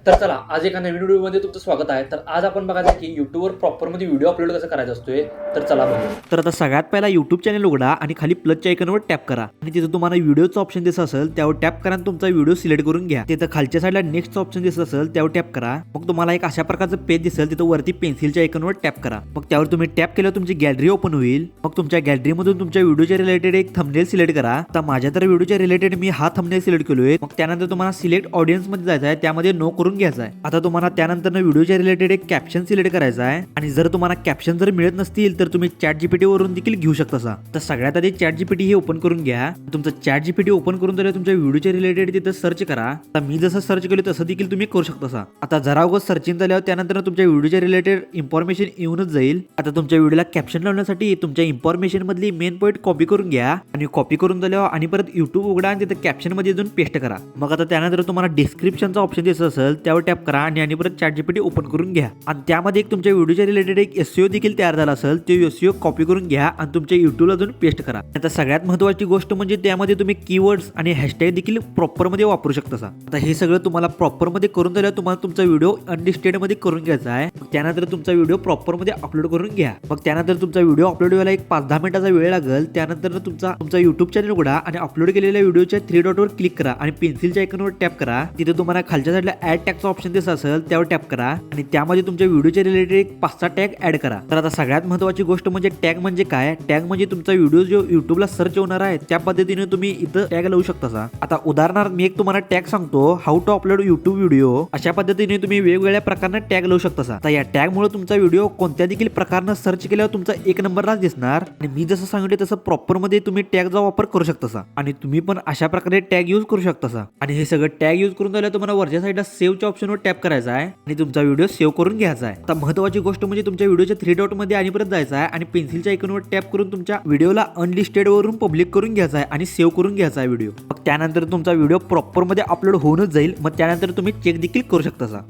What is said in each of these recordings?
तर चला आज एका नवीन व्हिडिओमध्ये तुमचं स्वागत आहे। तर आज आपण बघायचं की YouTubeवर प्रॉपरमध्ये व्हिडिओ अपलोड कसं करायचा असतोय। तर चला बघूया। तर आता सगळ्यात पहिला YouTube चॅनल उघडा आणि खाली प्लसच्या आयकॉनवर टॅप करा आणि तिथे तुम्हाला व्हिडिओचं ऑप्शन दिसत असेल त्यावर टॅप करा आणि तुमचा व्हिडिओ सिलेक्ट करून घ्या। तिथे खालच्या साईडला नेक्स्टचं ऑप्शन दिसत असेल त्यावर टॅप करा। मग तुम्हाला एक अशा प्रकारचं पेज दिसेल, तिथे वरती पेन्सिलच्या आयकॉनवर टॅप करा। मग त्यावर तुम्ही टॅप केल्यावर तुमची गॅलरी ओपन होईल। मग तुमच्या गॅलरीमधून तुमच्या व्हिडिओच्या रिलेटेड एक थंबनेल सिलेक्ट करा। आता माझ्या तर व्हिडिओच्या रिलेटेड मी हा थंबनेल सिलेक्ट केलोय। मग त्यानंतर तुम्हाला सिलेक्ट ऑडियन्स मध्ये जायचं आहे, त्यामध्ये नो करून घ्यायचं आहे। आता तुम्हाला त्यानंतर व्हिडिओच्या रिलेटेड एक कॅप्शन सिलेक्ट करायचा आहे आणि जर तुम्हाला कॅप्शन जर मिळत नसतील तर तुम्ही ChatGPT वरून देखील घेऊ शकता। तर सगळ्यात आधी ChatGPT हे ओपन करून घ्या। तुमचं ChatGPT ओपन करून झाल्यावर तुमच्या व्हिडिओच्या रिलेटेड तिथे सर्च करा। आता मी जसं सर्च केलं तसं देखील तुम्ही करू शकता। आता जरा उगाच सर्चिंग झाल्यावर त्यानंतर तुमच्या व्हिडिओच्या रिलेटेड इन्फॉर्मेशन येऊनच जाईल। आता तुमच्या व्हिडिओला कॅप्शन लावण्यासाठी तुमच्या इन्फॉर्मेशन मधली मेन पॉईंट कॉपी करून घ्या आणि कॉपी करून झाल्यावर आणि परत YouTube उघडा आणि तिथे कॅप्शन मध्ये जाऊन पेस्ट करा। मग आता त्यानंतर तुम्हाला डिस्क्रिप्शनचा ऑप्शन दिसत असेल त्यावर टॅप करा आणि परत ChatGPT ओपन करून घ्या आणि त्यामध्ये एक तुमच्या व्हिडिओच्या रिलेटेड एक SEO देखील तयार झाला असेल, ते SEO कॉपी करून घ्या आणि तुमच्या YouTubeला जाऊन पेस्ट करा। आता सगळ्यात महत्त्वाची गोष्ट म्हणजे त्यामध्ये तुम्ही कीवर्ड्स आणि हॅशटॅग देखील प्रॉपर मध्ये वापरू शकता। आता हे सगळं तुम्हाला प्रॉपर मध्ये करून झाल्यावर तुम्हाला तुमचा व्हिडिओ अनलिस्टेड मध्ये करून घ्यायचा आहे। त्यानंतर तुमचा व्हिडिओ प्रॉपर मध्ये अपलोड करून घ्या। मग त्यानंतर तुमचा व्हिडिओ अपलोड व्हायला एक 5-10 मिनिटाचा वेळ लागेल। त्यानंतर तुमचा YouTube चॅनल उघडा आणि अपलोड केलेल्या व्हिडिओच्या 3 डॉटवर क्लिक करा आणि पेन्सिलच्या आयकॉनवर टॅप करा। तिथे तुम्हाला खालच्या साईडला ऍड टॅगचा ऑप्शन दिसत असेल त्यावर टॅप करा आणि त्यामध्ये तुमच्या व्हिडिओच्या रिलेटेड एक 5-6 टॅग ऍड करा। तर आता सगळ्यात महत्त्वाची गोष्ट म्हणजे टॅग म्हणजे काय? टॅग म्हणजे तुमचा व्हिडिओ जो YouTubeला सर्च होणार आहे त्या पद्धतीने तुम्ही इथं टॅग लावू शकता। आता उदाहरणार्थ मी एक तुम्हाला टॅग सांगतो, how to upload YouTube video. अशा पद्धतीने तुम्ही वेगवेगळ्या प्रकारने टॅग लावू शकता। आता या टॅग मुळे तुमचा व्हिडिओ कोणत्या देखील प्रकारनं सर्च केल्यावर तुमचा 1 नंबरला दिसणार आणि मी जसं सांगितलं तसं प्रॉपर मध्ये तुम्ही टॅगचा वापर करू शकता आणि तुम्ही पण अशा प्रकारे टॅग यूज करू शकता। आणि हे सगळं टॅग यूज करून झाल्यावर तुम्हाला वरच्या साईडला सेव्हच्या ऑप्शनवर टॅप करायचा आहे आणि तुमचा व्हिडिओ सेव्ह करून घ्यायचा आहे। आता महत्त्वाची गोष्ट म्हणजे तुमच्या व्हिडिओच्या 3 डॉट मध्ये आणि परत जायचं आहे आणि पेन्सिलच्या आयकॉनवर टॅप करून तुमच्या व्हिडिओला अनलिस्टेड वरून पब्लिक करून घ्यायचा आहे आणि सेव्ह करून घ्यायचा आहे व्हिडिओ। मग त्यानंतर तुमचा व्हिडिओ प्रॉपर मध्ये अपलोड होऊनच जाईल। मग त्यानंतर तुम्ही चेक देखील करू शकता।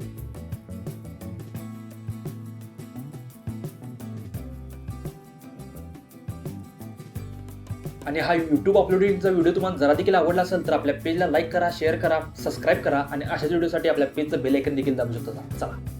आणि हा YouTube अपलोडिंगचा व्हिडिओ तुम्हाला जरा देखील आवडला असेल तर आपल्या पेजला लाईक करा, शेअर करा, सबस्क्राईब करा आणि अशाच व्हिडिओसाठी आपल्या पेजचं बेल आयकॉन देखील दाबू शकता। चला।